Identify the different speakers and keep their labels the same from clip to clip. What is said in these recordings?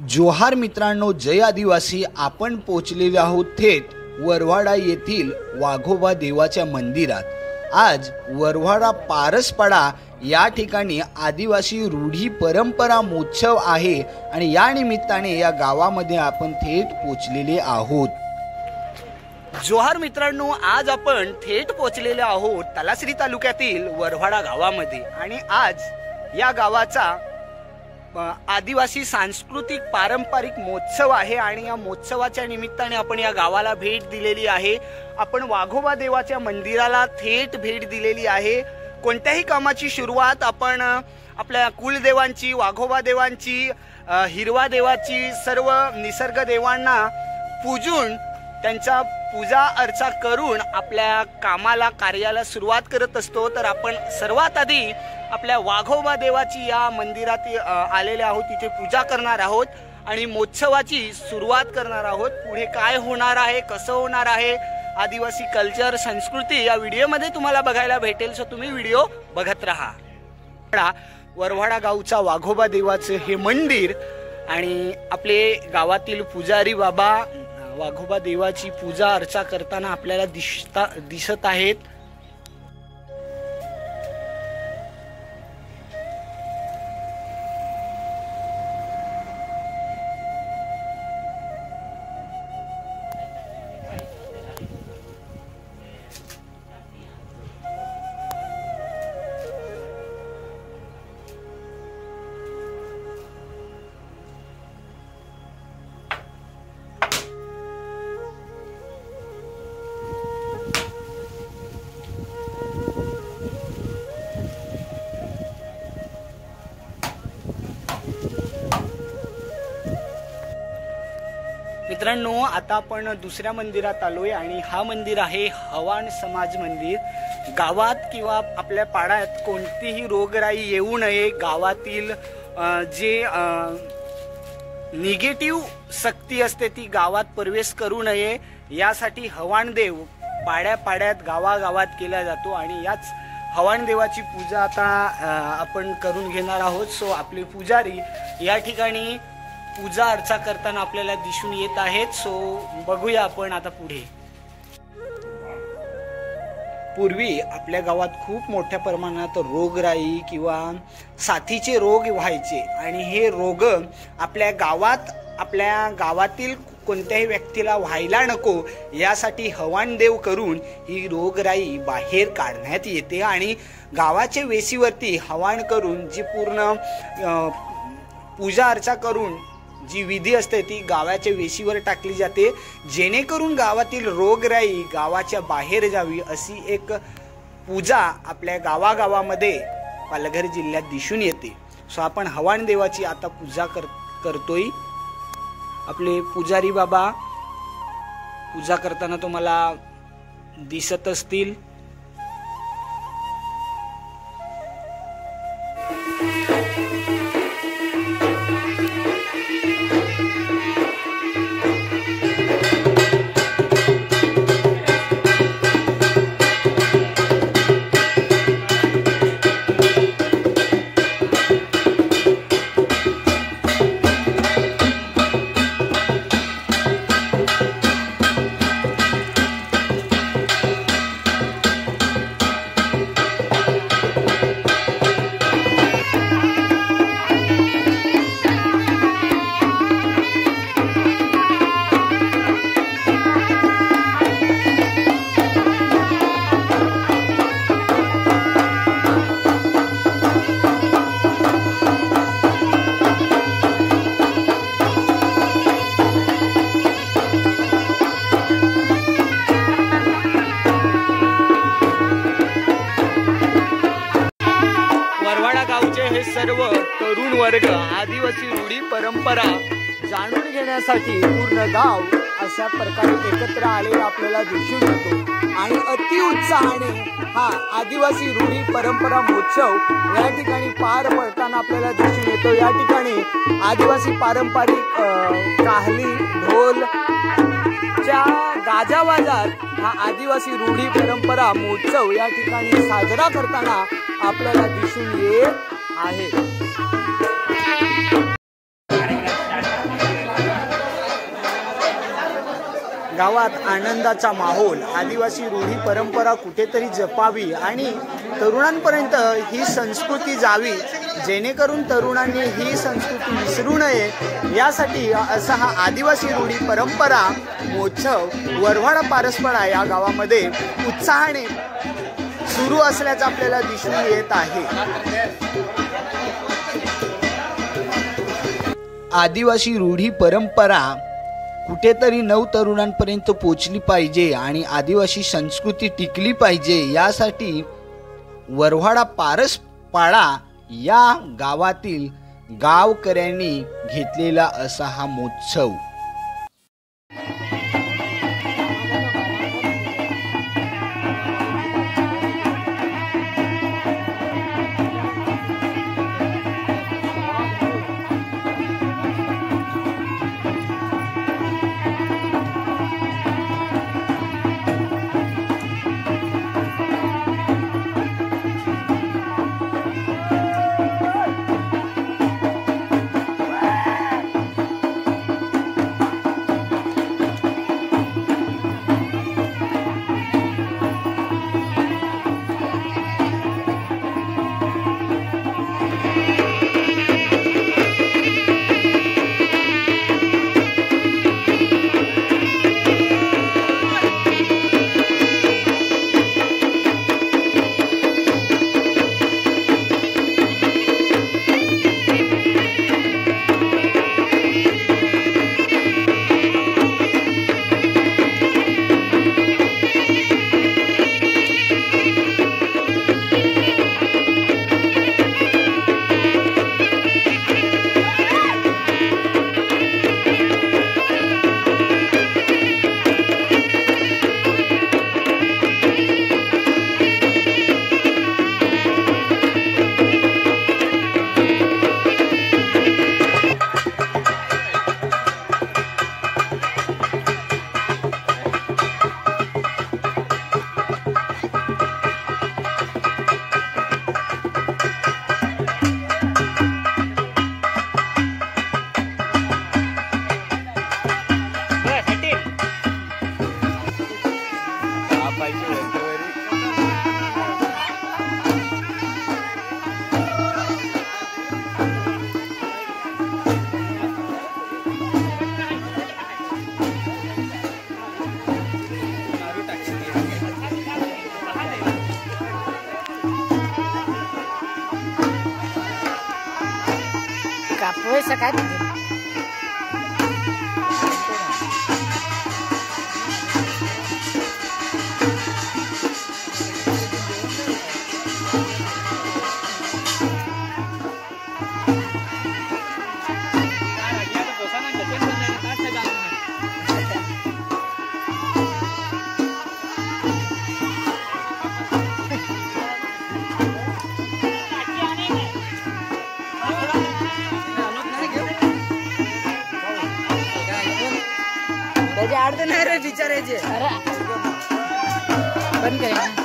Speaker 1: जोहार मित्रांनो, जय आदिवासी। आपण पोचलेले आहोत थेट वरवाडा येथील वाघोबा देवाच्या मंदिरात। आज वरवाडा पारसपाडा या ठिकाणी आदिवासी रूढी परंपरा महोत्सव आहे आणि या निमित्ताने या गावामध्ये आपण थेट पोचलेले आहोत। जोहार मित्रांनो, आज आपण थेट पोचलेले आहोत तलासरी तालुक्यातील वरवाडा गावामध्ये आणि आज या गावाचा आदिवासी सांस्कृतिक पारंपरिक महोत्सव आहे आणि या महोत्सवाच्या निमित्ताने आपण या गावाला भेट दिलेली आहे। आपण वाघोबा देवाच्या मंदिराला थेट भेट दिलेली आहे। कोणत्याही कामाची सुरुवात आपण आपल्या कुलदेवांची, वाघोबा देवांची, हिरवा देवाची, सर्व निसर्ग देवांना पूजून त्यांचा पूजा अर्चा करून आपल्या कामाला कार्याला सुरुवात करत असतो। तर आपण सर्वात आधी आपल्या वाघोबा देवाची या मंदिरात आलेले आहोत, तिथे पूजा करणार आहोत आणि महोत्सवाची सुरुवात करणार आहोत। पुढे काय होणार आहे, कसं होणार आहे, आदिवासी कल्चर संस्कृती या व्हिडिओमध्ये तुम्हाला बघायला भेटेल, सो तुम्ही व्हिडिओ बघत राहा। वरवाडा गावचा वाघोबा देवाचे हे मंदिर आणि आपले गावातील पुजारी बाबा वाघोबा देवाची पूजा अर्चा करताना आपल्याला दिसत आहेत। मित्रांनो, आता आपण दुसऱ्या मंदिरात आलोय आणि हा मंदिर आहे हवाण समाज मंदिर। गावात किंवा आपल्या पाड्यात कोणतीही रोगराई येऊ नये, गावातील जे निगेटिव्ह शक्ती असते ती गावात प्रवेश करू नये यासाठी हवाण देव पाड्यात गावागावात केला जातो आणि याच हवाण देवाची पूजा आता आपण करून घेणार आहोत। सो आपले पुजारी या ठिकाणी पूजा अर्चा करताना आपल्याला दिसून येत आहेत। सो बघूया आपण आता पुढे। पूर्वी आपल्या गावात खूप मोठ्या प्रमाणात रोगराई किंवा साथीचे रोग व्हायचे आणि हे रोग आपल्या गावातील कोणत्याही व्यक्तीला व्हायला नको यासाठी हवाण देव करून ही रोगराई बाहेर काढण्यात येते आणि गावाच्या वेशीवरती हवाण करून जी पूर्ण पूजा अर्चा करून जी विधी असते ती गावाच्या वेशीवर टाकली जाते, जेणेकरून गावातील रोगराई गावाच्या बाहेर जावी अशी एक पूजा आपल्या गावागावामध्ये पालघर जिल्ह्यात दिसून येते। सो आपण हवाण देवाची आता पूजा करतोय। आपले पुजारी बाबा पूजा करताना तुम्हाला दिसत असतील। हे सर्व तरुण वर्ग आदिवासी रूढी परंपरा जाणून घेण्यासाठी पूर्ण गाव अशा प्रकारे एकत्र आलेला आपल्याला दिसून येतो आणि अति उत्साहाने हा आदिवासी रूढी परंपरा महोत्सव या ठिकाणी पार पडताना आपल्याला दिसून येतो। या ठिकाणी आदिवासी पारंपरिक काहली ढोल च्या गाजावाजात हा आदिवासी रूढी परंपरा महोत्सव या ठिकाणी साजरा करताना आपल्याला दिसून येत आहे। गावात आनंदाचा माहोल, आदिवासी रूढी परंपरा कुठेतरी जपावी आणि तरुणांपर्यंत ही संस्कृती जावी, जेणेकरून तरुणांनी ही संस्कृती विसरू नये यासाठी असा हा आदिवासी रूढी परंपरा महोत्सव वरव्हाडा पारसपाडा या गावामध्ये उत्साहाने सुरू असल्याचं आपल्याला दिसून येत आहे। आदिवासी रूढी परंपरा कुठेतरी नवतरुणांपर्यंत पोचली पाहिजे आणि आदिवासी संस्कृती टिकली पाहिजे यासाठी वरव्हाडा पारसपाडा या गावातील गावकऱ्यांनी घेतलेला असा हा महोत्सव।
Speaker 2: पैसा काय देते आडते नाही रे बिचारायचे बंद करे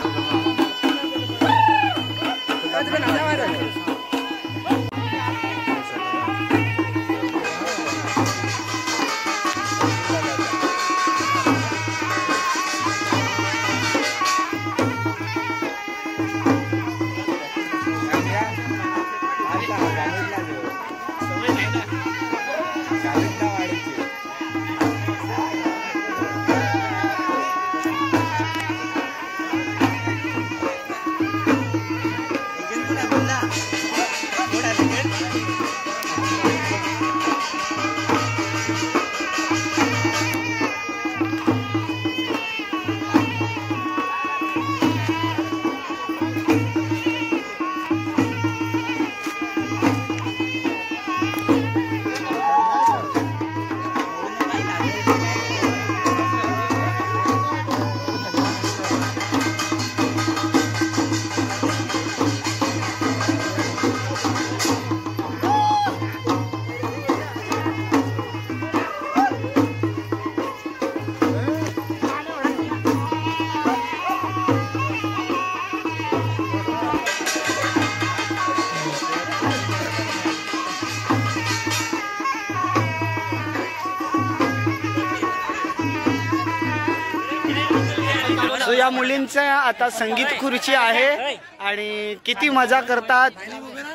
Speaker 1: सो या मुलींचा आता संगीत खुर्ची आहे आणि किती मजा करतात,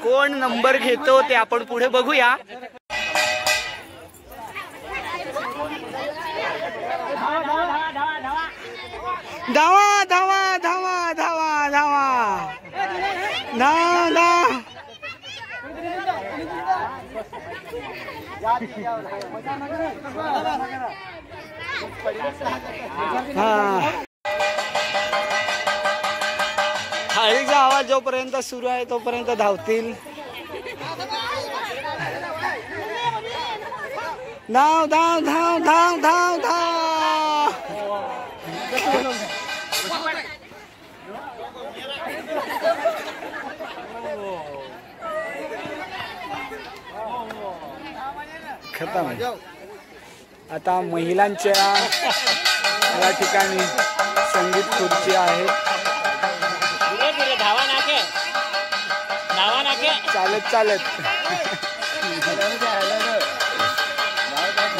Speaker 1: कोण नंबर घेतो ते आपण पुढे बघूया. धावा धावा धावा धावा धावा धाव धाव. थाळीचा आवाज जोपर्यंत सुरू आहे तोपर्यंत धावतील. धाव धाव धाव धाव धाव धाव. खतम. आता महिलांच्या या ठिकाणी संगीत खुर्ची आहे. चालत चालत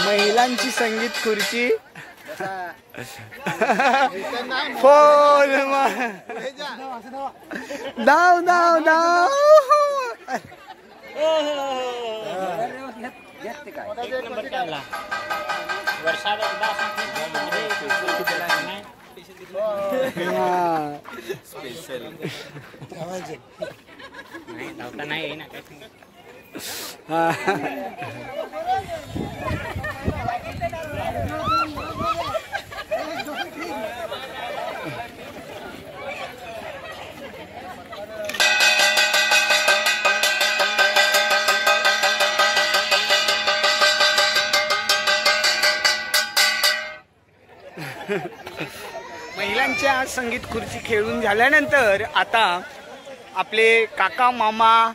Speaker 1: महिलांची संगीत खुर्ची. फोन धाव धाव धाव. नाही ना महिलांच्या संगीत खुर्ची खेळून झाल्यानंतर आता आपले काका मामा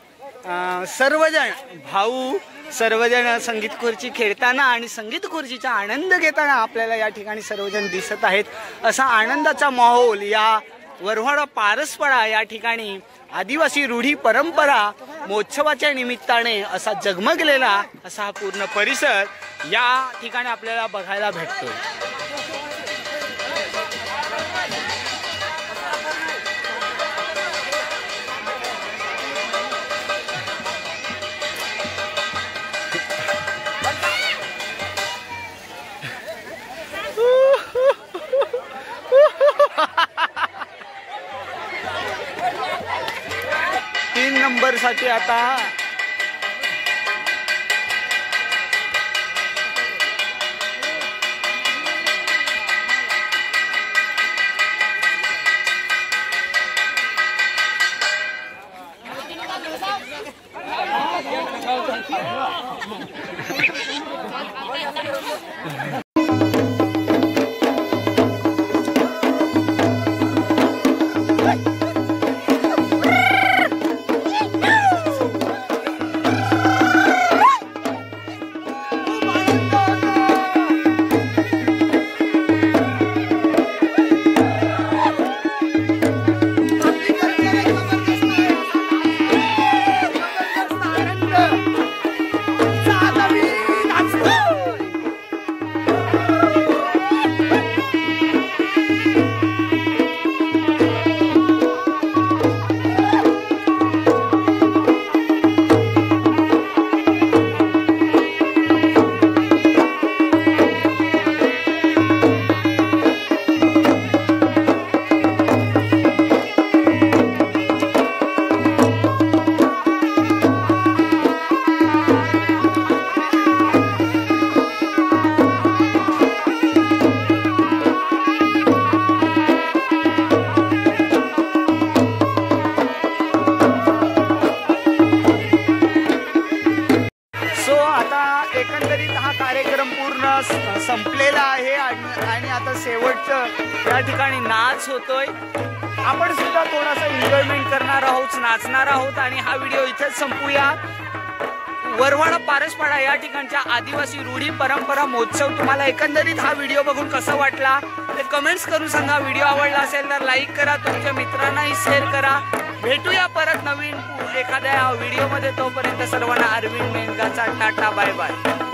Speaker 1: सर्वजण भाऊ सर्वजण संगीत खुर्ची खेळताना आणि संगीत खुर्चीचा आनंद घेताना आपल्याला या ठिकाणी सर्वजण दिसत आहेत. असा आनंदाचा माहोल या वरव्हाडा पारसपाडा या ठिकाणी आदिवासी रूढी परंपरा महोत्सवाच्या निमित्ताने असा जगमगलेला असा हा पूर्ण परिसर या ठिकाणी आपल्याला बघायला भेटतो. नंबर साठी आता संपलेला आहे आणि आता शेवटचं या ठिकाणी नाच होतोय. आपण सुद्धा थोडासा एन्जॉयमेंट करणार आहोत, नाचणार आहोत आणि हा व्हिडिओ इथेच संपूया. वरव्हाडा पारसपाडा या ठिकाणच्या आदिवासी रूढी परंपरा महोत्सव तुम्हाला एकंदरीत हा व्हिडिओ बघून कसा वाटला ते कमेंट्स करून सांगा. व्हिडिओ आवडला असेल तर लाईक करा, तुमच्या मित्रांनाही शेअर करा. भेटूया परत नवीन एखाद्या व्हिडिओ मध्ये. तोपर्यंत सर्वांना अरविंद मेनगाचा टाटा बाय बाय.